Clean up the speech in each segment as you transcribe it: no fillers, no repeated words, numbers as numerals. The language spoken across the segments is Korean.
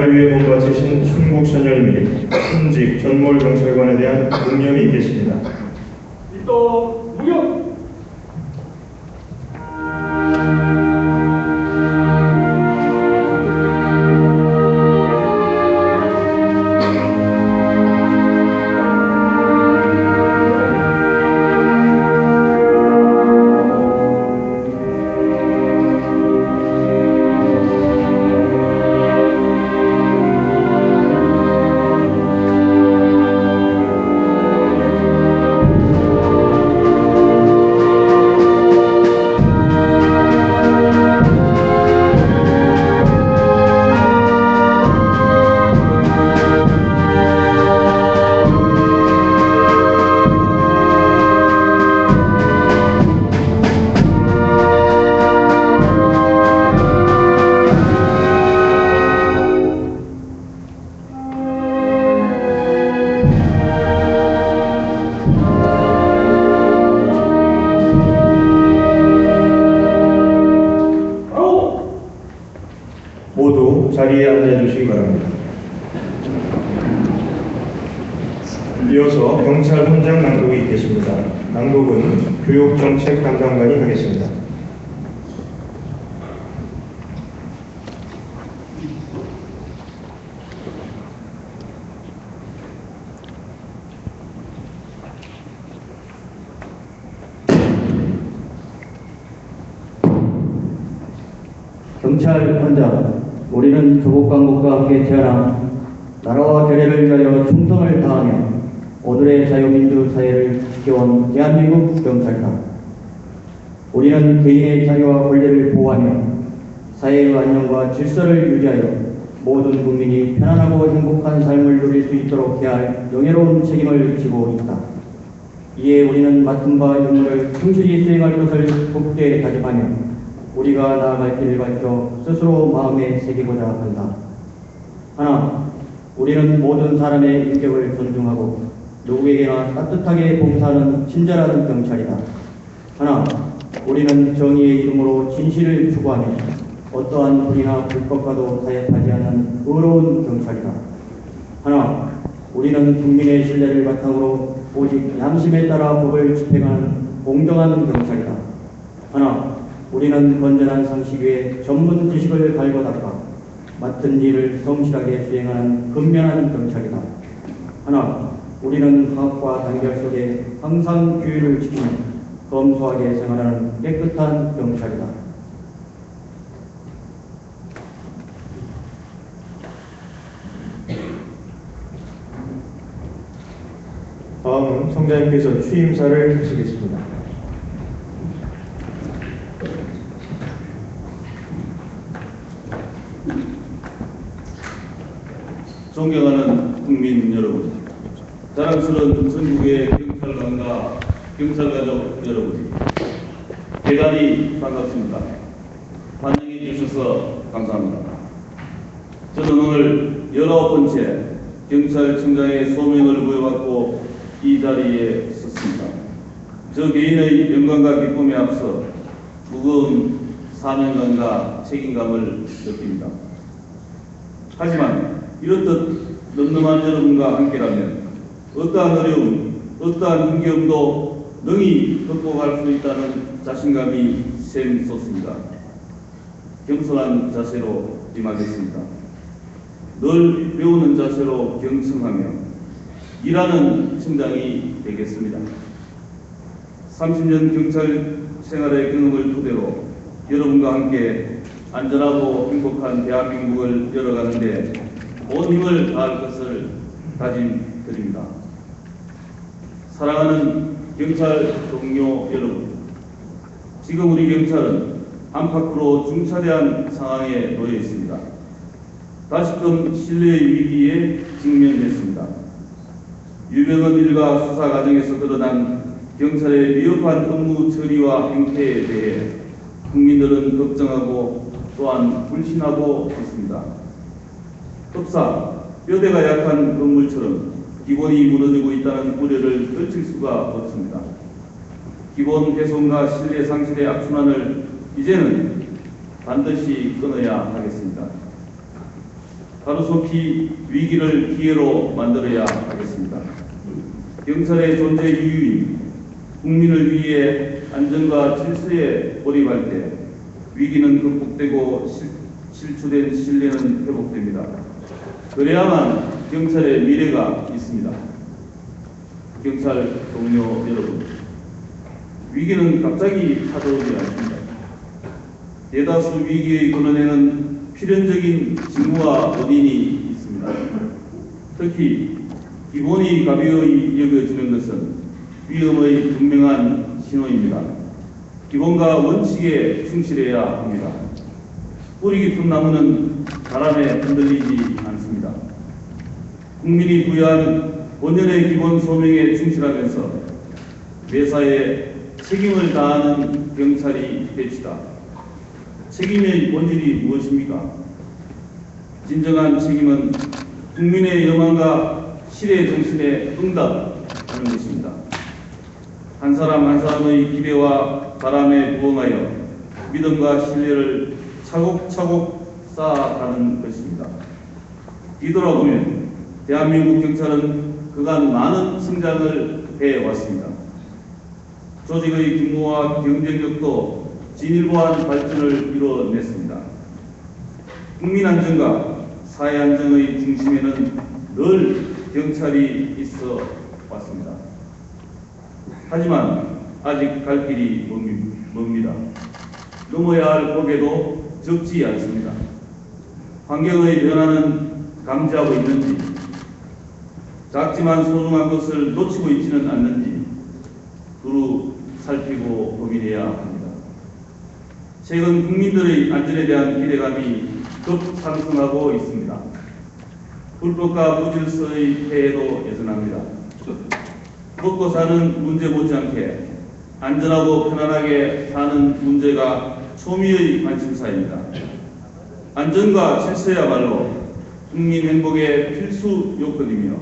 나라를 위해 몸바치신 충국선열 및 현직 전몰경찰관에 대한 묵념이 있겠습니다. 일도 무용. 모두 자리에 앉아주시기 바랍니다. 이어서 경찰 헌장 낭독이 있겠습니다. 낭독은 교육정책 담당관이 하겠습니다. 경찰 헌장, 우리는 조국강국과 함께 태어나 나라와 결의를 위하여 충성을 다하며 오늘의 자유민주 사회를 지켜온 대한민국 경찰관. 우리는 개인의 자유와 권리를 보호하며 사회의 안녕과 질서를 유지하여 모든 국민이 편안하고 행복한 삶을 누릴 수 있도록 해야 할 영예로운 책임을 지고 있다. 이에 우리는 맡은 바 임무를 충실히 수행할 것을 굳게 다짐하며 우리가 나아갈 길을 밝혀 스스로 마음에 새기고자 한다. 하나, 우리는 모든 사람의 인격을 존중하고 누구에게나 따뜻하게 봉사하는 친절한 경찰이다. 하나, 우리는 정의의 이름으로 진실을 추구하며 어떠한 불의나 불법과도 타협하지 않는 의로운 경찰이다. 하나, 우리는 국민의 신뢰를 바탕으로 오직 양심에 따라 법을 집행하는 공정한 경찰이다. 하나, 우리는 건전한 상식 위에 전문 지식을 갈고 닦아 맡은 일을 성실하게 수행하는 근면한 경찰이다. 하나, 우리는 화합과 단결 속에 항상 규율을 지키며 검소하게 생활하는 깨끗한 경찰이다. 다음은 성장님께서 취임사를 하시겠습니다. 존경하는 국민 여러분, 자랑스러운 전국의 경찰관과 경찰가족 여러분, 대단히 반갑습니다. 환영해 주셔서 감사합니다. 저는 오늘 19번째 경찰청장의 소명을 부여받고 이 자리에 섰습니다. 저 개인의 영광과 기쁨에 앞서 무거운 사명감과 책임감을 느낍니다. 하지만 이렇듯 늠름한 여러분과 함께라면 어떠한 어려움, 어떠한 힘겨움도 능히 극복할 수 있다는 자신감이 샘솟습니다. 겸손한 자세로 임하겠습니다. 늘 배우는 자세로 경청하며 일하는 청장이 되겠습니다. 30년 경찰 생활의 경험을 토대로 여러분과 함께 안전하고 행복한 대한민국을 열어가는데 온 힘을 다할 것을 다짐드립니다. 사랑하는 경찰 동료 여러분, 지금 우리 경찰은 안팎으로 중차대한 상황에 놓여 있습니다. 다시금 신뢰의 위기에 직면했습니다. 유명한 일과 수사 과정에서 드러난 경찰의 위협한 업무 처리와 행태에 대해 국민들은 걱정하고 또한 불신하고 있습니다. 흡사, 뼈대가 약한 건물처럼 기본이 무너지고 있다는 우려를 떨칠 수가 없습니다. 기본 훼손과 신뢰 상실의 악순환을 이제는 반드시 끊어야 하겠습니다. 하루속히 위기를 기회로 만들어야 하겠습니다. 경찰의 존재 이유인 국민을 위해 안전과 질서에 몰입할 때 위기는 극복되고 실추된 신뢰는 회복됩니다. 그래야만 경찰의 미래가 있습니다. 경찰 동료 여러분, 위기는 갑자기 찾아오지 않습니다. 대다수 위기의 근원에는 필연적인 징후와 원인이 있습니다. 특히 기본이 가벼이 여겨지는 것은 위험의 분명한 신호입니다. 기본과 원칙에 충실해야 합니다. 뿌리 깊은 나무는 바람에 흔들리지 않습니다. 국민이 부여한 본연의 기본 소명에 충실하면서 매사에 책임을 다하는 경찰이 됩시다. 책임의 본질이 무엇입니까? 진정한 책임은 국민의 여망과 실의 정신에 응답하는 것입니다. 한 사람 한 사람의 기대와 바람에 부응하여 믿음과 신뢰를 차곡차곡 쌓아가는 것입니다. 뒤돌아보면 대한민국 경찰은 그간 많은 성장을 해왔습니다. 조직의 규모와 경쟁력도 진일보한 발전을 이뤄냈습니다. 국민 안전과 사회 안정의 중심에는 늘 경찰이 있어 왔습니다. 하지만 아직 갈 길이 멉니다. 넘어야 할 고개도 적지 않습니다. 환경의 변화는 감지하고 있는지, 작지만 소중한 것을 놓치고 있지는 않는지 두루 살피고 고민해야 합니다. 최근 국민들의 안전에 대한 기대감이 급상승하고 있습니다. 불법과 무질서의 폐해도 여전합니다. 먹고 사는 문제 못지않게 안전하고 편안하게 사는 문제가 초미의 관심사입니다. 안전과 질서야말로 국민 행복의 필수 요건이며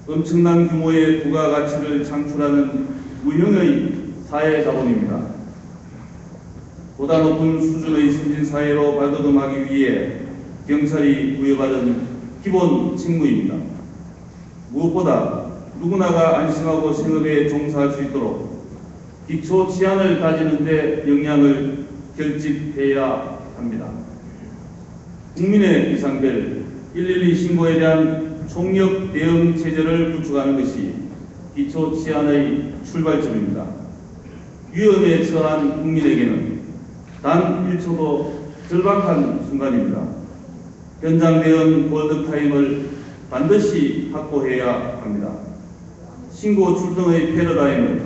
엄청난 규모의 부가가치를 창출하는 무형의 사회자본입니다. 보다 높은 수준의 선진사회로 발돋움하기 위해 경찰이 부여받은 기본 책무입니다. 무엇보다 누구나가 안심하고 생업에 종사할 수 있도록 기초 치안을 다지는 데 역량을 결집해야 합니다. 국민의 이상될 112 신고에 대한 총력 대응 체제를 구축하는 것이 기초 치안의 출발점입니다. 위험에 처한 국민에게는 단 1초도 절박한 순간입니다. 현장 대응 골드타임을 반드시 확보해야 합니다. 신고 출동의 패러다임을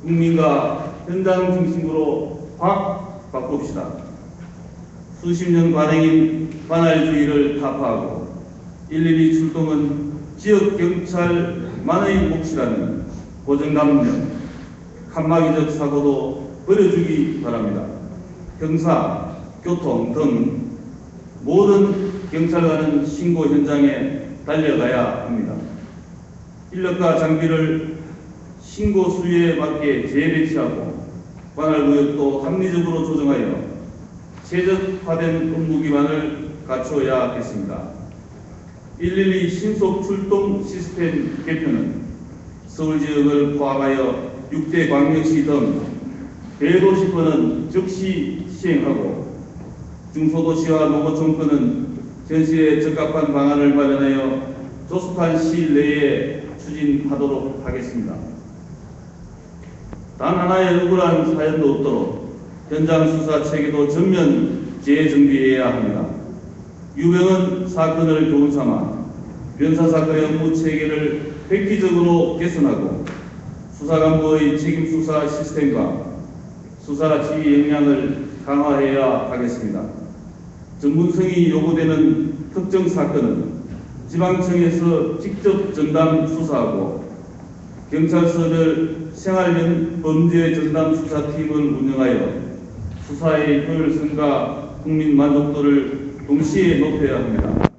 국민과 현장 중심으로 확 바꿉시다. 수십 년 관행인 관할주의를 타파하고 112 출동은 지역 경찰만의 몫이라는 고정감정, 칸막이적 사고도 버려주기 바랍니다. 형사, 교통 등 모든 경찰관은 신고 현장에 달려가야 합니다. 인력과 장비를 신고 수에 맞게 재배치하고 관할구역도 합리적으로 조정하여 최적화된 업무 기반을 갖춰야겠습니다. 112 신속 출동 시스템 개편은 서울 지역을 포함하여 6대 광역시 등 대도시권은 즉시 시행하고 중소도시와 농어촌권은 전시에 적합한 방안을 마련하여 조속한 시일 내에 추진하도록 하겠습니다. 단 하나의 억울한 사연도 없도록 현장 수사 체계도 전면 재정비해야 합니다. 유병은 사건을 교훈 삼아 변사사건의 업무 체계를 획기적으로 개선하고 수사관부의 책임 수사 시스템과 수사 지휘 역량을 강화해야 하겠습니다. 전문성이 요구되는 특정 사건은 지방청에서 직접 전담 수사하고 경찰서별 생활형 범죄 전담 수사팀을 운영하여 수사의 효율성과 국민 만족도를 동시에 높여야 합니다.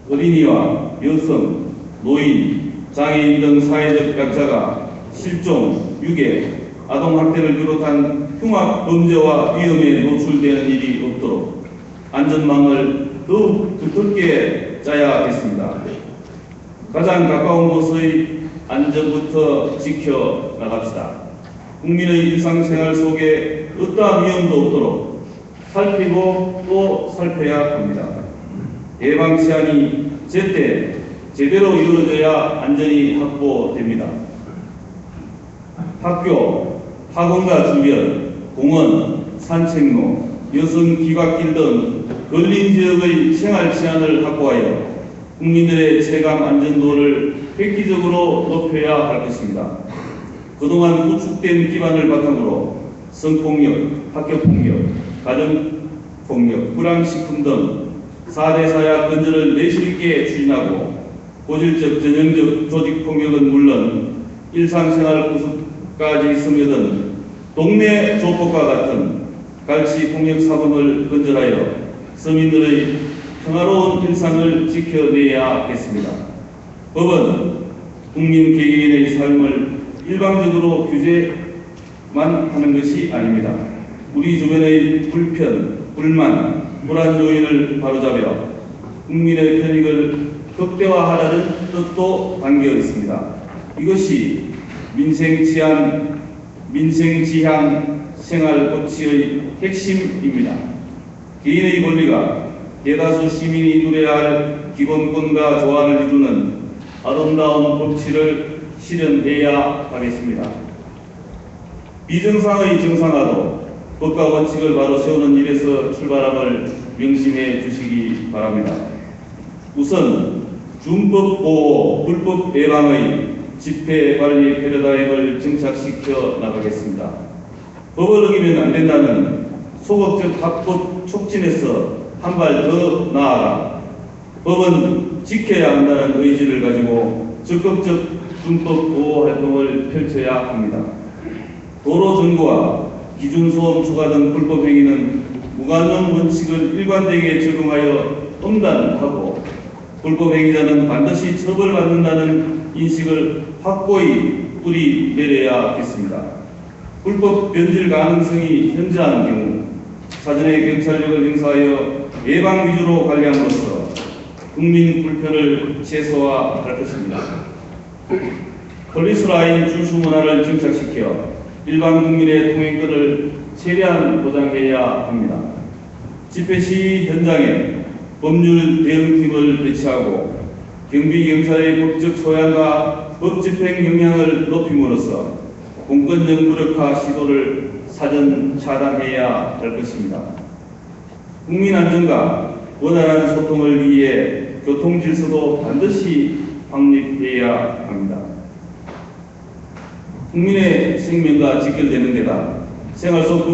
어린이와 여성, 노인, 장애인 등 사회적 약자가 실종, 유괴, 아동학대를 비롯한 흉악 범죄와 위험에 노출되는 일이 없도록 안전망을 더욱 두텁게 짜야겠습니다. 가장 가까운 곳의 안전부터 지켜 나갑시다. 국민의 일상생활 속에 어떠한 위험도 없도록 살피고 또 살펴야 합니다. 예방 치안이 제때 제대로 이루어져야 안전이 확보됩니다. 학교, 학원가 주변, 공원, 산책로, 여성 귀갓길 등 걸린 지역의 생활 치안을 확보하여 국민들의 체감 안전도를 획기적으로 높여야 할 것입니다. 그동안 구축된 기반을 바탕으로 성폭력, 학교폭력, 가정폭력, 불황식품 등 4대 사약 근절을 내실있게 추진하고 고질적 전형적 조직폭력은 물론 일상생활 구석까지 스며든 동네 조폭과 같은 갈치폭력 사범을 근절하여 서민들의 평화로운 일상을 지켜내야겠습니다. 법은 국민 개개인의 삶을 일방적으로 규제만 하는 것이 아닙니다. 우리 주변의 불편, 불만, 불안 요인을 바로잡아 국민의 편익을 극대화하라는 뜻도 담겨 있습니다. 이것이 민생지향 생활 법치의 핵심입니다. 개인의 권리가 대다수 시민이 누려야 할 기본권과 조항을 이루는 아름다운 법치를 실현해야 하겠습니다. 비정상의 정상화도 법과 원칙을 바로 세우는 일에서 출발함을 명심해 주시기 바랍니다. 우선 준법 보호, 불법 예방의 집회 관리 패러다임을 정착시켜 나가겠습니다. 법을 어기면 안 된다는 소극적 합법 촉진에서 한 발 더 나아가 법은 지켜야 한다는 의지를 가지고 적극적 준법 보호 활동을 펼쳐야 합니다. 도로 점거와 기준소음 초과 등 불법 행위는 무관용 원칙을 일관되게 적용하여 엄단하고 불법 행위자는 반드시 처벌받는다는 인식을 확고히 뿌리 내려야겠습니다. 불법 변질 가능성이 현저한 경우 사전에 경찰력을 행사하여 예방 위주로 관리함으로써 국민 불편을 최소화할 것입니다. 폴리스라인 준수 문화를 정착시켜 일반 국민의 통행권을 최대한 보장해야 합니다. 집회 시 현장에 법률 대응팀을 배치하고 경비경찰의 법적 소양과 법 집행 역량을 높임으로써 공권력 무력화 시도를 사전 차단해야 할 것입니다. 국민 안전과 원활한 소통을 위해 교통 질서도 반드시 확립해야 합니다. 국민의 생명과 직결되는 데다 생활 속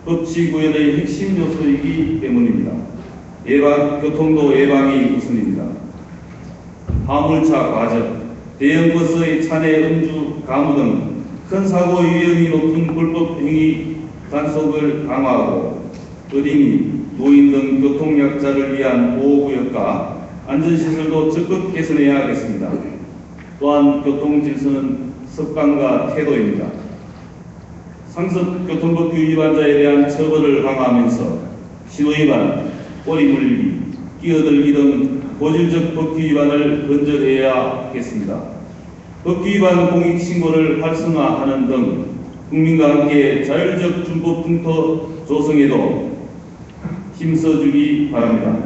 법치구역의 핵심 요소이기 때문입니다. 교통도 예방이 우선입니다. 화물차 과적, 대형버스의 차내 음주 가무 등 큰 사고 위험이 높은 불법 행위 단속을 강화하고 어린이, 노인 등 교통약자를 위한 보호구역과 안전시설도 적극 개선해야 하겠습니다. 또한 교통질서는 습관과 태도입니다. 상습 교통법규 위반자에 대한 처벌을 강화하면서 신호위반, 꼬리 물리기, 끼어들기 등 고질적 법규 위반을 근절해야 하겠습니다. 법규 위반 공익신고를 활성화하는 등 국민과 함께 자율적 준법 풍토 조성에도 힘써주기 바랍니다.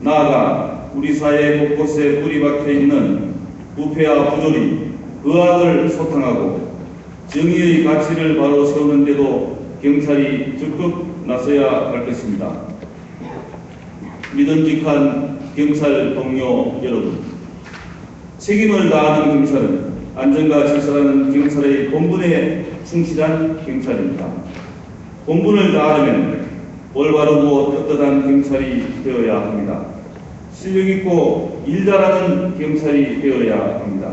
나아가 우리 사회 곳곳에 뿌리 박혀 있는 부패와 부조리, 의학을 소탕하고 정의의 가치를 바로 세우는 데도 경찰이 적극 나서야 할 것입니다. 믿음직한 경찰 동료 여러분, 책임을 다하는 경찰은 안전과 질서라는 경찰의 본분에 충실한 경찰입니다. 본분을 다하려면 올바르고 떳떳한 경찰이 되어야 합니다. 실력있고 일 잘하는 경찰이 되어야 합니다.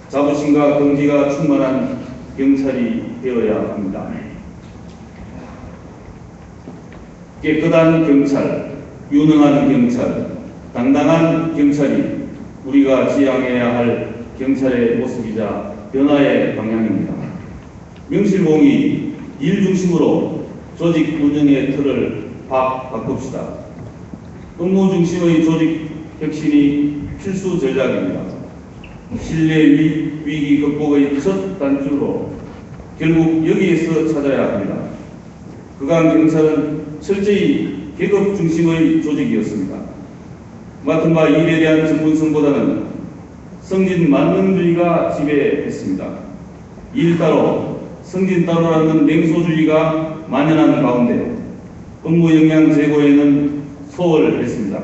자부심과 긍지가 충만한 경찰이 되어야 합니다. 깨끗한 경찰, 유능한 경찰, 당당한 경찰이 우리가 지향해야 할 경찰의 모습이자 변화의 방향입니다. 명실공히 일 중심으로 조직 운영의 틀을 바꿉시다. 업무 중심의 조직 혁신이 필수 전략입니다. 신뢰 위기 극복의 첫 단추로 결국 여기에서 찾아야 합니다. 그간 경찰은 철저히 계급 중심의 조직이었습니다. 맡은 바 일에 대한 전문성보다는 성진 만능주의가 지배했습니다. 일 따로 성진 따로라는 냉소주의가 만연한 가운데 업무 역량 제고에는 소홀했습니다.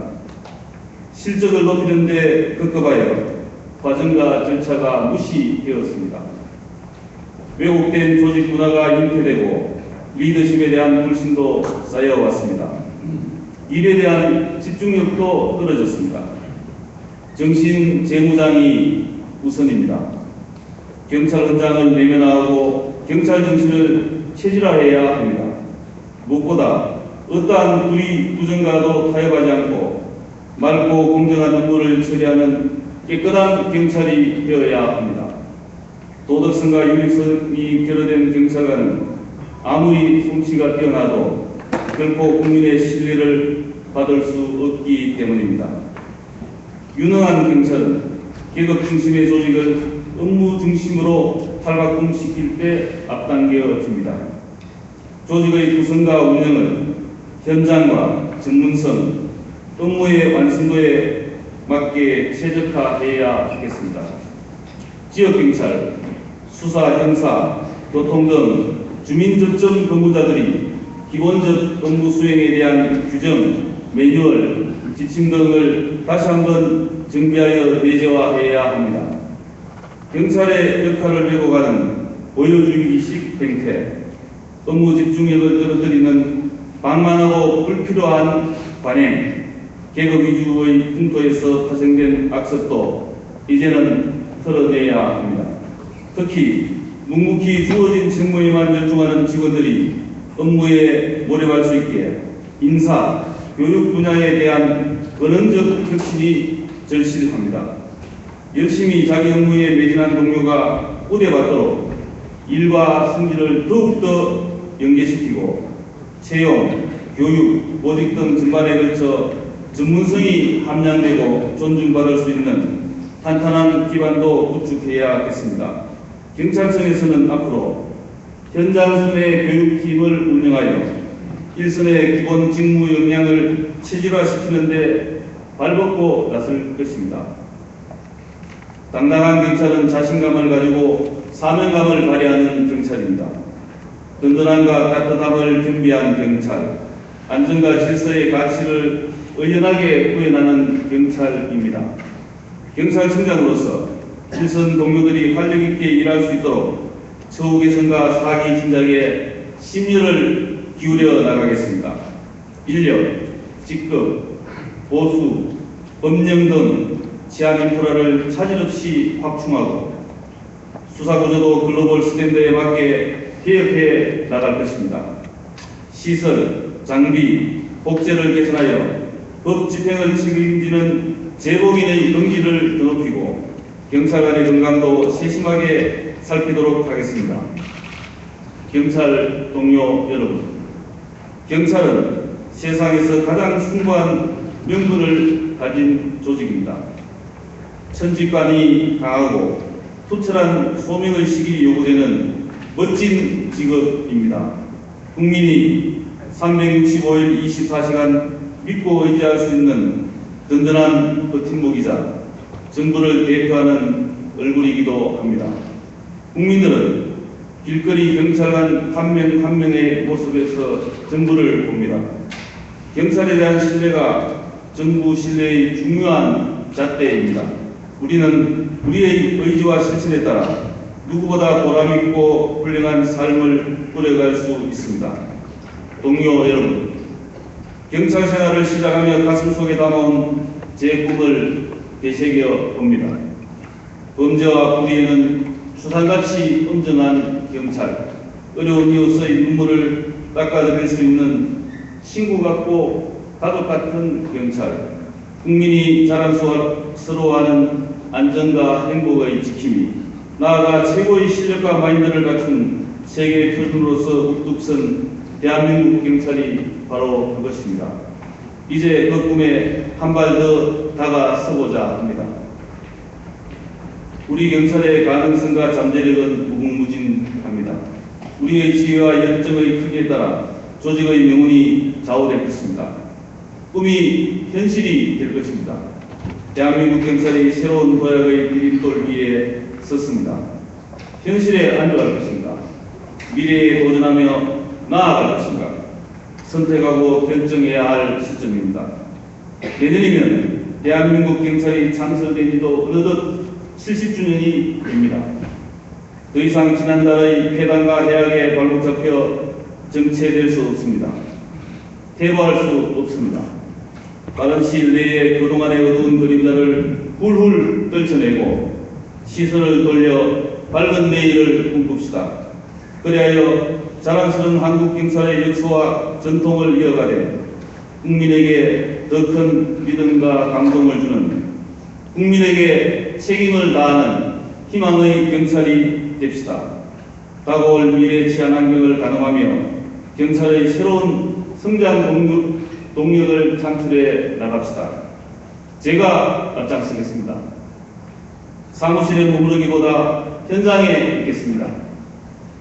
실적을 높이는 데 급급하여 과정과 절차가 무시되었습니다. 왜곡된 조직 문화가 잉태되고 리더십에 대한 불신도 쌓여왔습니다. 일에 대한 집중력도 떨어졌습니다. 정신 재무장이 우선입니다. 경찰 현장을 내면화하고 경찰 정신을 체질화해야 합니다. 무엇보다 어떠한 우리 부정과도 타협하지 않고 맑고 공정한 업무를 처리하는 깨끗한 경찰이 되어야 합니다. 도덕성과 윤리성이 결여된 경찰관은 아무리 솜씨가 뛰어나도 결코 국민의 신뢰를 받을 수 없기 때문입니다. 유능한 경찰은 계급 중심의 조직을 업무 중심으로 탈바꿈시킬 때 앞당겨 줍니다. 조직의 구성과 운영을 현장과 전문성, 업무의 완성도에 맞게 최적화해야 하겠습니다. 지역경찰, 수사, 형사, 교통 등 주민접점 근무자들이 기본적 업무 수행에 대한 규정, 매뉴얼, 지침 등을 다시 한번 정비하여 내재화해야 합니다. 경찰의 역할을 메고가는 보여주기식 행태, 업무 집중력을 떨어뜨리는 방만하고 불필요한 관행, 계급 위주의 풍토에서 파생된 악습도 이제는 털어내야 합니다. 특히 묵묵히 주어진 책무에만 열중하는 직원들이 업무에 몰입할 수 있게 인사, 교육 분야에 대한 근원적 혁신이 절실합니다. 열심히 자기 업무에 매진한 동료가 우대받도록 일과 승진을 더욱더 연계시키고 채용, 교육, 보직 등 전반에 걸쳐 전문성이 함량되고 존중받을 수 있는 탄탄한 기반도 구축해야겠습니다. 경찰청에서는 앞으로 현장선의 교육팀을 운영하여 일선의 기본 직무 역량을 체질화시키는 데 발벗고 나설 것입니다. 당당한 경찰은 자신감을 가지고 사명감을 발휘하는 경찰입니다. 든든함과 따뜻함을 겸비한 경찰, 안전과 질서의 가치를 의연하게 구현하는 경찰입니다. 경찰청장으로서 일선 동료들이 활력 있게 일할 수 있도록 처우 개선과 사기 진작에 심려를 기울여 나가겠습니다. 인력, 직급, 보수, 법령 등 치안 인프라를 차질 없이 확충하고 수사구조도 글로벌 스탠드에 맞게 개혁해 나갈 것입니다. 시설, 장비, 복제를 개선하여 법 집행을 책임지는 재범인의 경지를 더 높이고 경찰관의 건강도 세심하게 살피도록 하겠습니다. 경찰 동료 여러분, 경찰은 세상에서 가장 숭고한 명분을 가진 조직입니다. 천직관이 강하고 투철한 소명의식이 요구되는 멋진 직업입니다. 국민이 365일 24시간 믿고 의지할 수 있는 든든한 버팀목이자 정부를 대표하는 얼굴이기도 합니다. 국민들은 길거리 경찰관 한 명 한 명의 모습에서 정부를 봅니다. 경찰에 대한 신뢰가 정부 신뢰의 중요한 잣대입니다. 우리는 우리의 의지와 실천에 따라 누구보다 보람있고 훌륭한 삶을 꾸려갈 수 있습니다. 동료 여러분, 경찰 생활을 시작하며 가슴속에 담아온 제 꿈을 되새겨 봅니다. 범죄와 불의에는 수산같이 엄정한 경찰, 어려운 이웃의 눈물을 닦아드릴 수 있는 친구 같고 가족 같은 경찰, 국민이 자랑스러워하는 안전과 행복의 지킴이, 나아가 최고의 실력과 마인드를 갖춘 세계 표준으로서 우뚝 선 대한민국 경찰이 바로 그것입니다. 이제 그 꿈에 한 발 더 다가서고자 합니다. 우리 경찰의 가능성과 잠재력은 무궁무진합니다. 우리의 지혜와 열정의 크기에 따라 조직의 명운이 좌우될 것입니다. 꿈이 현실이 될 것입니다. 대한민국 경찰이 새로운 도약의 디딤돌 위에 섰습니다. 현실에 안주할 것인가? 미래에 도전하며 나아갈 것인가? 선택하고 결정해야 할 시점입니다. 내년이면 대한민국 경찰이 창설된 지도 어느덧 70주년이 됩니다. 더 이상 지난달의 폐단과 해악에 발목 잡혀 정체될 수 없습니다. 퇴보할 수 없습니다. 빠른 시일 내에 그동안의 어두운 그림자를 훌훌 떨쳐내고 시선을 돌려 밝은 내일을 꿈꿉시다. 그리하여 자랑스러운 한국 경찰의 역사와 전통을 이어가되 국민에게 더 큰 믿음과 감동을 주는, 국민에게 책임을 다하는 희망의 경찰이 됩시다. 다가올 미래 치안 환경을 가늠하며 경찰의 새로운 성장 동력을 창출해 나갑시다. 제가 앞장서겠습니다. 사무실에 머무르기보다 현장에 있겠습니다.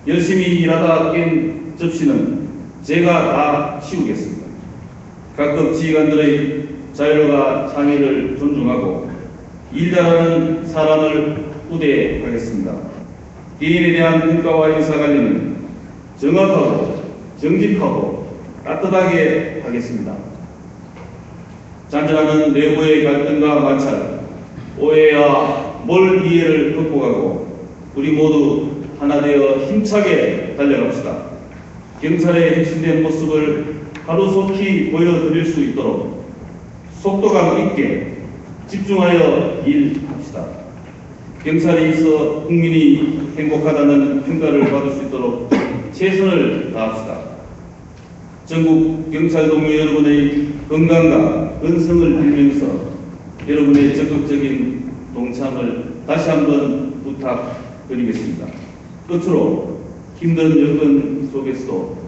열심히 일하다 깬 접시는 제가 다 치우겠습니다. 각급 지휘관들의 자율과 창의를 존중하고 일 잘하는 사람을 우대하겠습니다. 개인에 대한 평가와 인사관리는 정확하고 정직하고 따뜻하게 하겠습니다. 잔존하는 내부의 갈등과 마찰, 오해와 몰 이해를 극복하고 우리 모두 하나 되어 힘차게 달려갑시다. 경찰의 혁신된 모습을 하루속히 보여드릴 수 있도록 속도감 있게 집중하여 일합시다. 경찰에 있어 국민이 행복하다는 평가를 받을 수 있도록 최선을 다합시다. 전국 경찰 동료 여러분의 건강과 건성을 빌면서 여러분의 적극적인 동참을 다시 한번 부탁드리겠습니다. 끝으로 힘든 여건 속에서도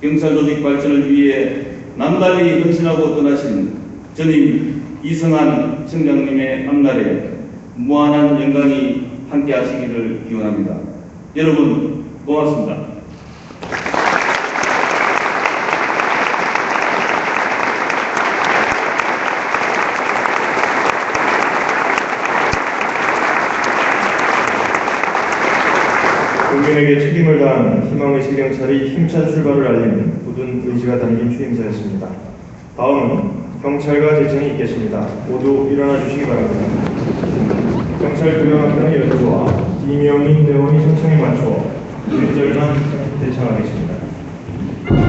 경찰 조직 발전을 위해 남달리 헌신하고 떠나신 전임 이성한 청장님의 앞날에 무한한 영광이 함께 하시기를 기원합니다. 여러분 고맙습니다. 국민에게 책임을 다하는 희망의식 경찰의 힘찬 출발을 알리는 굳은 의지가 담긴 취임사였습니다. 다음은 경찰과 재청이 있겠습니다. 모두 일어나 주시기 바랍니다. 경찰 구경학교의 연주와 이명인 대원이 청청에 맞춰 1절만 대청하겠습니다.